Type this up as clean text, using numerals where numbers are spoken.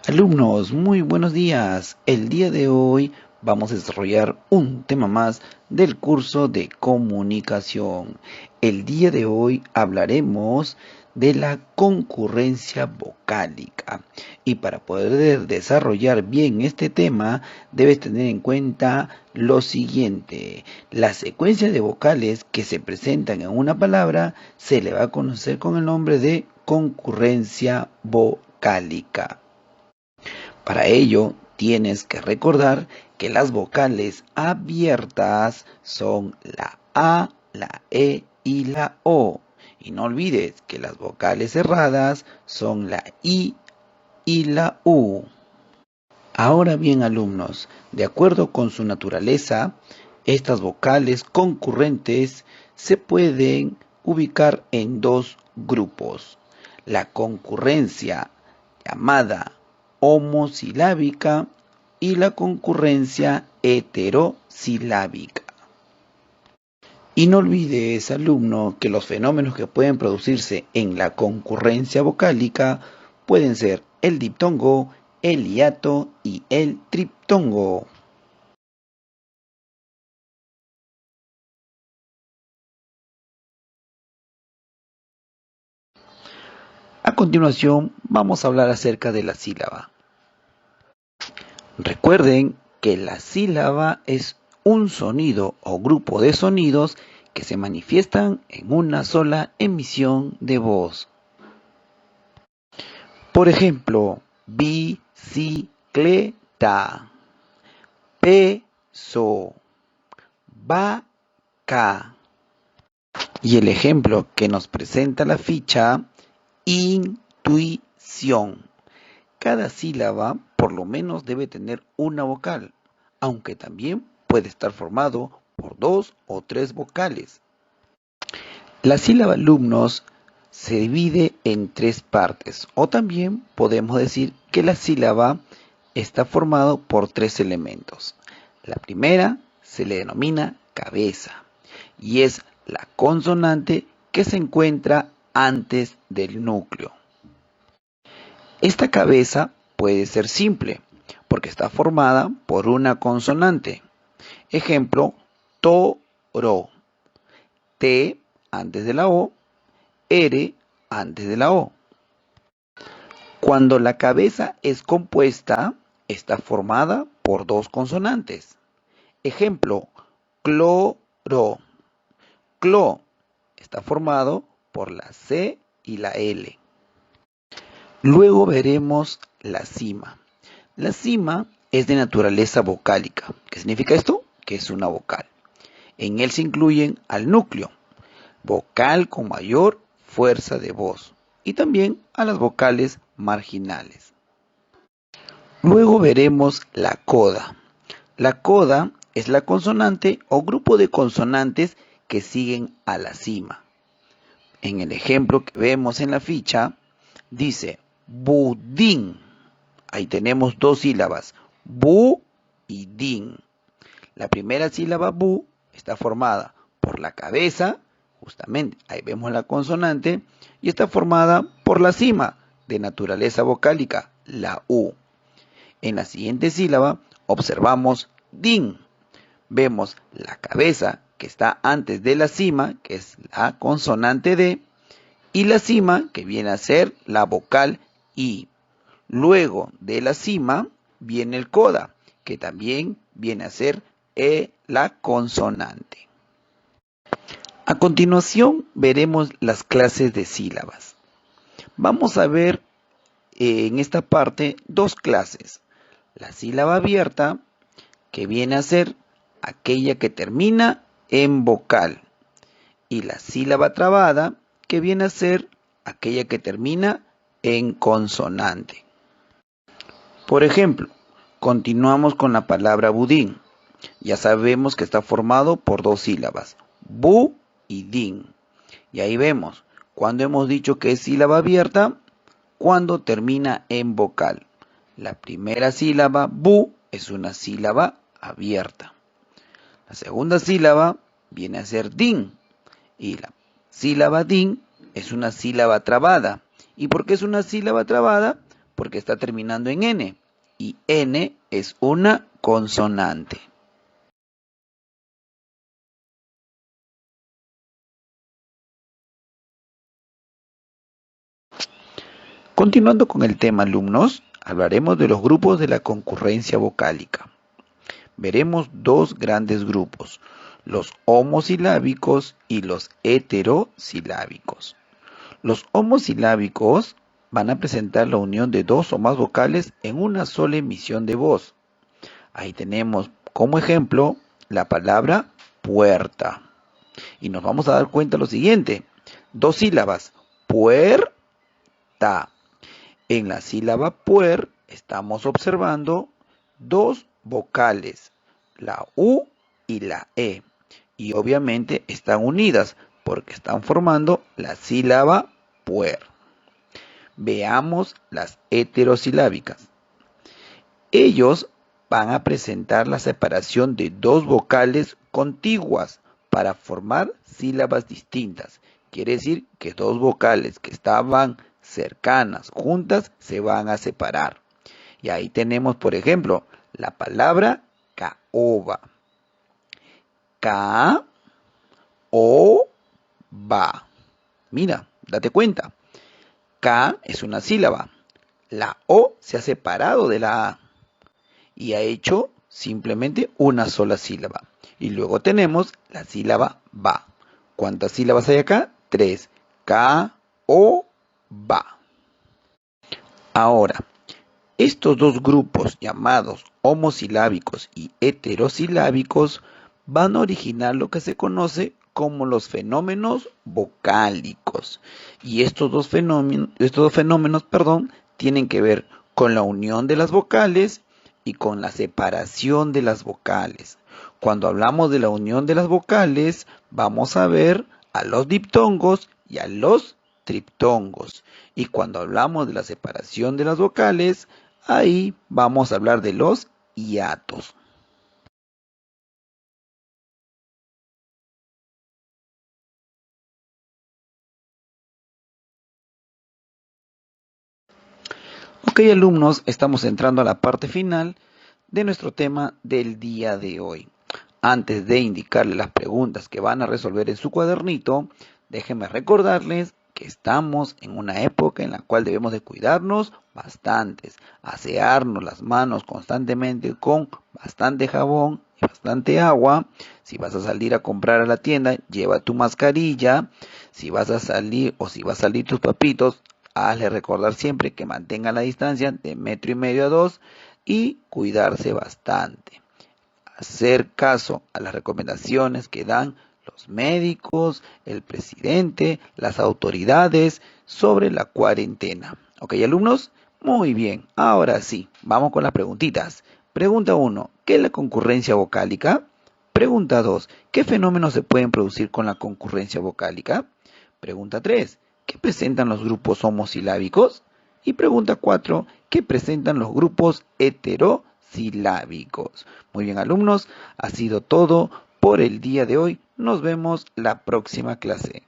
Alumnos, muy buenos días. El día de hoy vamos a desarrollar un tema más del curso de comunicación. El día de hoy hablaremos de la concurrencia vocálica. Y para poder desarrollar bien este tema, debes tener en cuenta lo siguiente. La secuencia de vocales que se presentan en una palabra se le va a conocer con el nombre de concurrencia vocálica. Para ello, tienes que recordar que las vocales abiertas son la A, la E y la O. Y no olvides que las vocales cerradas son la I y la U. Ahora bien, alumnos, de acuerdo con su naturaleza, estas vocales concurrentes se pueden ubicar en dos grupos. La concurrencia llamada homosilábica y la concurrencia heterosilábica. Y no olvides, alumno, que los fenómenos que pueden producirse en la concurrencia vocálica pueden ser el diptongo, el hiato y el triptongo. A continuación, vamos a hablar acerca de la sílaba. Recuerden que la sílaba es un sonido o grupo de sonidos que se manifiestan en una sola emisión de voz. Por ejemplo, bicicleta, peso, vaca. Y el ejemplo que nos presenta la ficha, intuición. Cada sílaba por lo menos debe tener una vocal, aunque también puede estar formado por dos o tres vocales. La sílaba alumnos se divide en tres partes, o también podemos decir que la sílaba está formado por tres elementos. La primera se le denomina cabeza y es la consonante que se encuentra antes del núcleo. Esta cabeza puede ser simple porque está formada por una consonante. Ejemplo, toro. T antes de la O, R antes de la O. Cuando la cabeza es compuesta, está formada por dos consonantes. Ejemplo, cloro. Clo está formado por la C y la L. Luego veremos la cima. La cima es de naturaleza vocálica. ¿Qué significa esto? Que es una vocal. En él se incluyen al núcleo, vocal con mayor fuerza de voz, y también a las vocales marginales. Luego veremos la coda. La coda es la consonante o grupo de consonantes que siguen a la cima. En el ejemplo que vemos en la ficha, dice budín. Ahí tenemos dos sílabas, bu y din. La primera sílaba bu está formada por la cabeza, justamente ahí vemos la consonante, y está formada por la cima, de naturaleza vocálica, la U. En la siguiente sílaba observamos din. Vemos la cabeza que está antes de la cima, que es la consonante D, y la cima que viene a ser la vocal I. Luego de la cima viene el coda, que también viene a ser la consonante. A continuación veremos las clases de sílabas. Vamos a ver en esta parte dos clases. La sílaba abierta, que viene a ser aquella que termina en vocal, y la sílaba trabada, que viene a ser aquella que termina en consonante. Por ejemplo, continuamos con la palabra budín. Ya sabemos que está formado por dos sílabas, bu y din. Y ahí vemos, cuando hemos dicho que es sílaba abierta, cuando termina en vocal. La primera sílaba, bu, es una sílaba abierta. La segunda sílaba viene a ser din. Y la sílaba din es una sílaba trabada. ¿Y por qué es una sílaba trabada? porque está terminando en N y N es una consonante. Continuando con el tema, alumnos, hablaremos de los grupos de la concurrencia vocálica. Veremos dos grandes grupos, los homosilábicos y los heterosilábicos. Los homosilábicos van a presentar la unión de dos o más vocales en una sola emisión de voz. Ahí tenemos como ejemplo la palabra puerta. Y nos vamos a dar cuenta lo siguiente, dos sílabas, puerta. En la sílaba puer estamos observando dos vocales, la U y la E. Y obviamente están unidas porque están formando la sílaba puer. Veamos las heterosilábicas. Ellos van a presentar la separación de dos vocales contiguas para formar sílabas distintas. Quiere decir que dos vocales que estaban cercanas, juntas, se van a separar. Y ahí tenemos, por ejemplo, la palabra caoba. Ca, o, ba. Mira, date cuenta. Ca es una sílaba. La O se ha separado de la A y ha hecho simplemente una sola sílaba. Y luego tenemos la sílaba ba. ¿Cuántas sílabas hay acá? 3. Ca, o, ba. Ahora, estos dos grupos llamados homosilábicos y heterosilábicos van a originar lo que se conoce como los fenómenos vocálicos. Y estos dos fenómenos, tienen que ver con la unión de las vocales y con la separación de las vocales. Cuando hablamos de la unión de las vocales, vamos a ver a los diptongos y a los triptongos. Y cuando hablamos de la separación de las vocales, ahí vamos a hablar de los hiatos. Ok, alumnos, estamos entrando a la parte final de nuestro tema del día de hoy. Antes de indicarles las preguntas que van a resolver en su cuadernito, déjenme recordarles que estamos en una época en la cual debemos de cuidarnos bastantes, asearnos las manos constantemente con bastante jabón y bastante agua. Si vas a salir a comprar a la tienda, lleva tu mascarilla. Si vas a salir o si va a salir tus papitos, hazle recordar siempre que mantengan la distancia de 1,5 metros a 2 y cuidarse bastante. Hacer caso a las recomendaciones que dan los médicos, el presidente, las autoridades sobre la cuarentena. ¿Ok, alumnos? Muy bien, ahora sí, vamos con las preguntitas. Pregunta 1, ¿qué es la concurrencia vocálica? Pregunta 2, ¿qué fenómenos se pueden producir con la concurrencia vocálica? Pregunta 3, ¿qué presentan los grupos homosilábicos? Y pregunta 4, ¿qué presentan los grupos heterosilábicos? Muy bien, alumnos, ha sido todo por el día de hoy. Nos vemos la próxima clase.